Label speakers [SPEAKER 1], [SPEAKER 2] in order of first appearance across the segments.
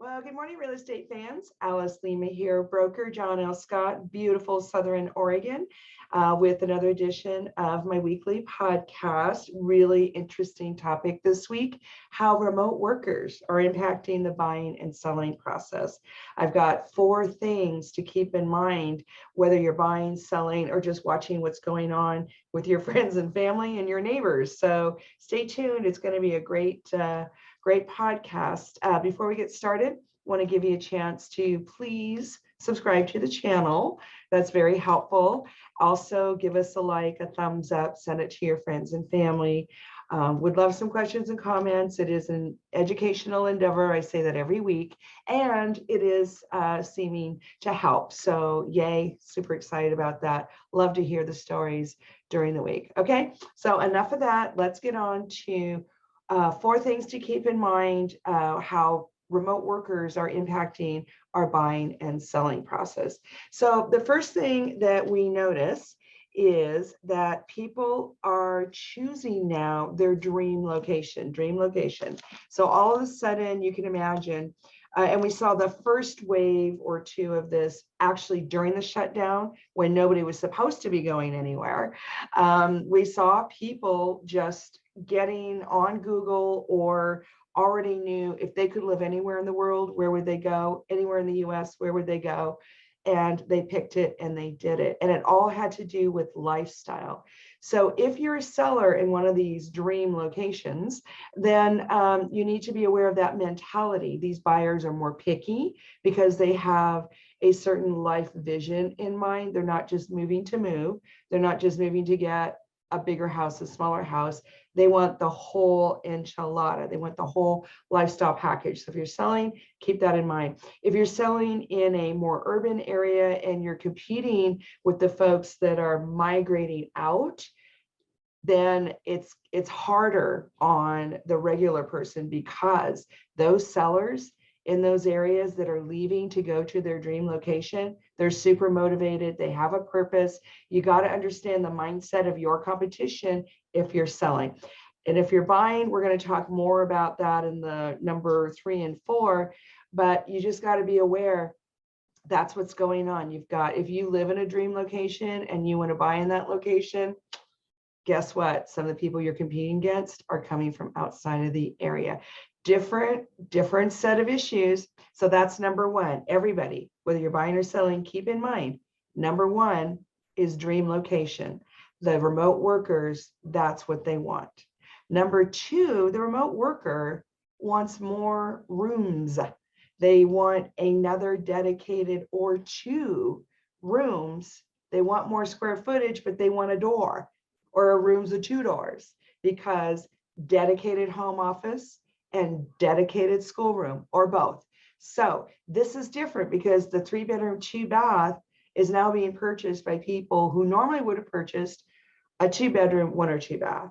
[SPEAKER 1] Well, good morning, real estate fans. Alice Lema here, broker John L. Scott, beautiful Southern Oregon, with another edition of my weekly podcast. Really interesting topic this week, how remote workers are impacting the buying and selling process. I've got 4 things to keep in mind, whether you're buying, selling, or just watching what's going on with your friends and family and your neighbors. So stay tuned. It's going to be a great podcast. Before we get started, want to give you a chance to please subscribe to the channel. That's very helpful. Also, give us a like, a thumbs up, send it to your friends and family. Would love some questions and comments. It is an educational endeavor. I say that every week, and it is seeming to help. So yay, super excited about that. Love to hear the stories during the week. Okay, so enough of that. Let's get on to 4 things to keep in mind, how remote workers are impacting our buying and selling process. So the first thing that we notice is that people are choosing now their dream location. So all of a sudden you can imagine, and we saw the first wave or 2 of this actually during the shutdown when nobody was supposed to be going anywhere. We saw people just getting on Google or already knew if they could live anywhere in the world, where would they go? Anywhere in the US, where would they go? And they picked it and they did it. And it all had to do with lifestyle. So if you're a seller in one of these dream locations, then you need to be aware of that mentality. These buyers are more picky because they have a certain life vision in mind. They're not just moving to move. They're not just moving to get a bigger house, a smaller house. They want the whole enchilada. They want the whole lifestyle package. So if you're selling, keep that in mind. If you're selling in a more urban area and you're competing with the folks that are migrating out, then it's harder on the regular person because those sellers in those areas that are leaving to go to their dream location, they're super motivated. They have a purpose. You got to understand the mindset of your competition if you're selling. And if you're buying, we're going to talk more about that in the number 3 and 4, but you just got to be aware that's what's going on. You've got, if you live in a dream location and you want to buy in that location, guess what? Some of the people you're competing against are coming from outside of the area. Different set of issues. So that's number 1. Everybody, whether you're buying or selling, keep in mind, number 1 is dream location. The remote workers, that's what they want. Number 2, the remote worker wants more rooms. They want another dedicated or 2 rooms. They want more square footage, but they want a door or a rooms with 2 doors, because dedicated home office and dedicated schoolroom, or both. So this is different because the 3-bedroom, 2-bath is now being purchased by people who normally would have purchased a 2-bedroom, 1 or 2-bath.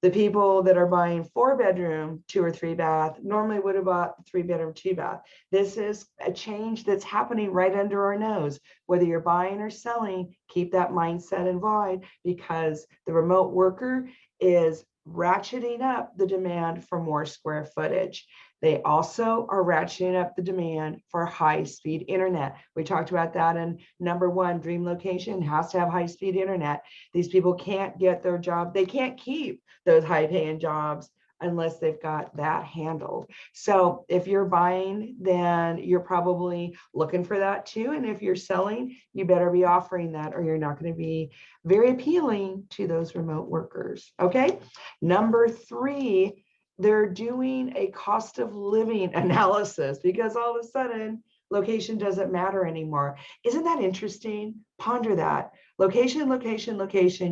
[SPEAKER 1] The people that are buying 4-bedroom, 2 or 3-bath normally would have bought 3-bedroom, 2-bath. This is a change that's happening right under our nose. Whether you're buying or selling, keep that mindset in mind, because the remote worker is ratcheting up the demand for more square footage. They also are ratcheting up the demand for high-speed internet. We talked about that in number 1, dream location has to have high-speed internet. These people can't get their job. They can't keep those high-paying jobs unless they've got that handled. So if you're buying, then you're probably looking for that too. And if you're selling, you better be offering that, or you're not going to be very appealing to those remote workers. Okay. Number 3, they're doing a cost of living analysis because all of a sudden location doesn't matter anymore. Isn't that interesting? Ponder that. Location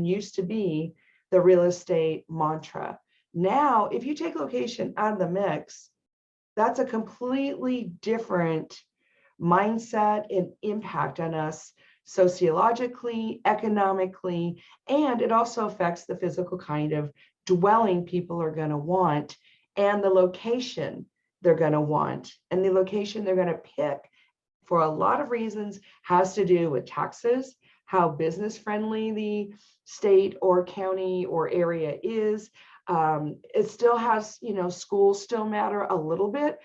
[SPEAKER 1] used to be the real estate mantra. Now, if you take location out of the mix, that's a completely different mindset and impact on us sociologically, economically, and it also affects the physical kind of dwelling people are going to want and the location they're going to want. And the location they're going to pick, for a lot of reasons, has to do with taxes, how business friendly the state or county or area is. It still has, schools still matter a little bit,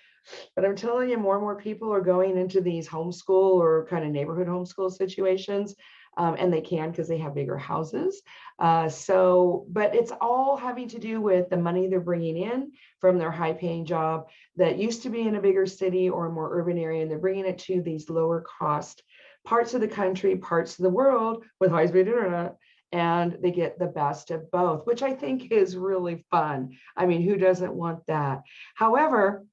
[SPEAKER 1] But I'm telling you, more and more people are going into these homeschool or kind of neighborhood homeschool situations. And they can because they have bigger houses. But it's all having to do with the money they're bringing in from their high paying job that used to be in a bigger city or a more urban area. And they're bringing it to these lower cost parts of the country, parts of the world with high speed internet. And they get the best of both, which I think is really fun. I mean, who doesn't want that? However,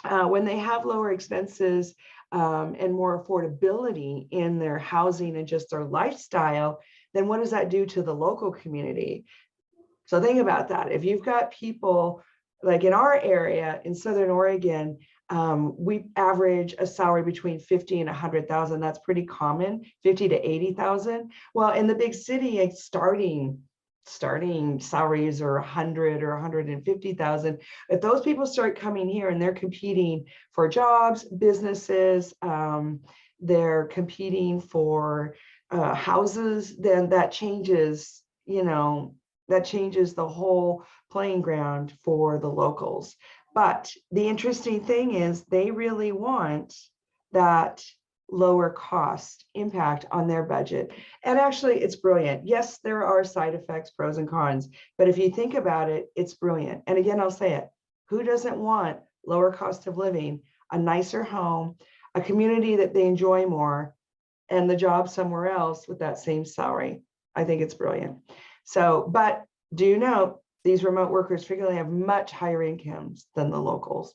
[SPEAKER 1] when they have lower expenses and more affordability in their housing and just their lifestyle, then what does that do to the local community? So think about that. If you've got people like in our area in Southern Oregon, we average a salary between 50 and 100,000. That's pretty common, 50 to 80,000. Well, in the big city, it's starting salaries are 100 or 150,000. If those people start coming here and they're competing for jobs, businesses, they're competing for houses, then that changes, that changes the whole playing ground for the locals. But the interesting thing is they really want that lower cost impact on their budget. And actually, it's brilliant. Yes, there are side effects, pros and cons, but if you think about it, it's brilliant. And again, I'll say it, who doesn't want lower cost of living, a nicer home, a community that they enjoy more, and the job somewhere else with that same salary? I think it's brilliant. So, but do note, these remote workers frequently have much higher incomes than the locals.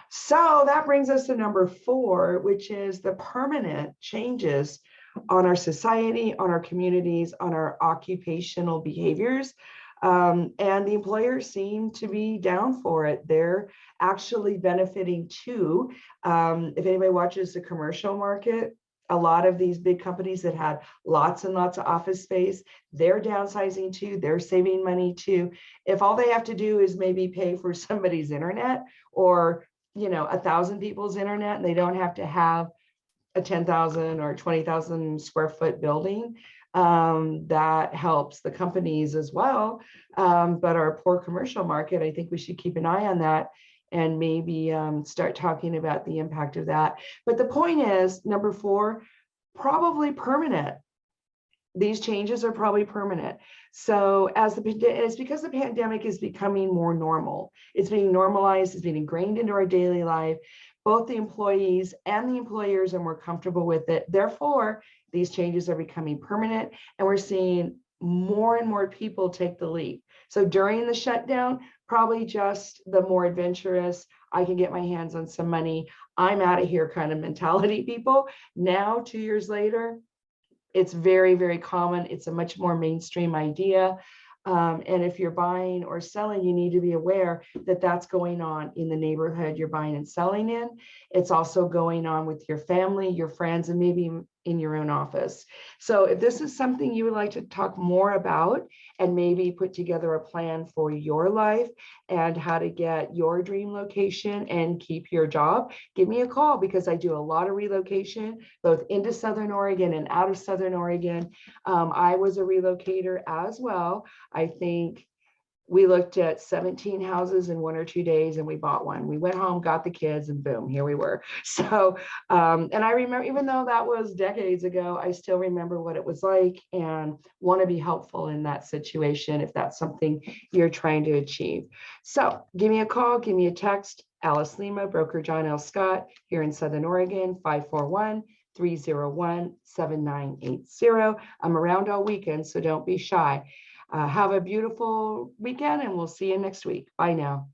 [SPEAKER 1] So that brings us to number 4, which is the permanent changes on our society, on our communities, on our occupational behaviors. And the employers seem to be down for it. They're actually benefiting too. If anybody watches the commercial market, a lot of these big companies that had lots and lots of office space, they're downsizing too, they're saving money too. If all they have to do is maybe pay for somebody's internet or 1,000 people's internet, and they don't have to have a 10,000 or 20,000 square foot building, that helps the companies as well. But our poor commercial market, I think we should keep an eye on that and maybe start talking about the impact of that. But the point is, number 4, probably permanent. These changes are probably permanent. So it's because the pandemic is becoming more normal. It's being normalized, it's being ingrained into our daily life. Both the employees and the employers are more comfortable with it. Therefore, these changes are becoming permanent, and we're seeing more and more people take the leap. So during the shutdown, probably just the more adventurous, I can get my hands on some money, I'm out of here kind of mentality people. Now, 2 years later, it's very, very common. It's a much more mainstream idea. And if you're buying or selling, you need to be aware that that's going on in the neighborhood you're buying and selling in. It's also going on with your family, your friends, and maybe in your own office. So if this is something you would like to talk more about and maybe put together a plan for your life and how to get your dream location and keep your job, give me a call, because I do a lot of relocation, both into Southern Oregon and out of Southern Oregon. I was a relocator as well. I think we looked at 17 houses in 1 or 2 days and we bought one. We went home, got the kids, and boom, here we were. So, and I remember, even though that was decades ago, I still remember what it was like and want to be helpful in that situation if that's something you're trying to achieve. So give me a call, give me a text. Alice Lema, broker John L. Scott, here in Southern Oregon, 541-301-7980. I'm around all weekend, so don't be shy. Have a beautiful weekend, and we'll see you next week. Bye now.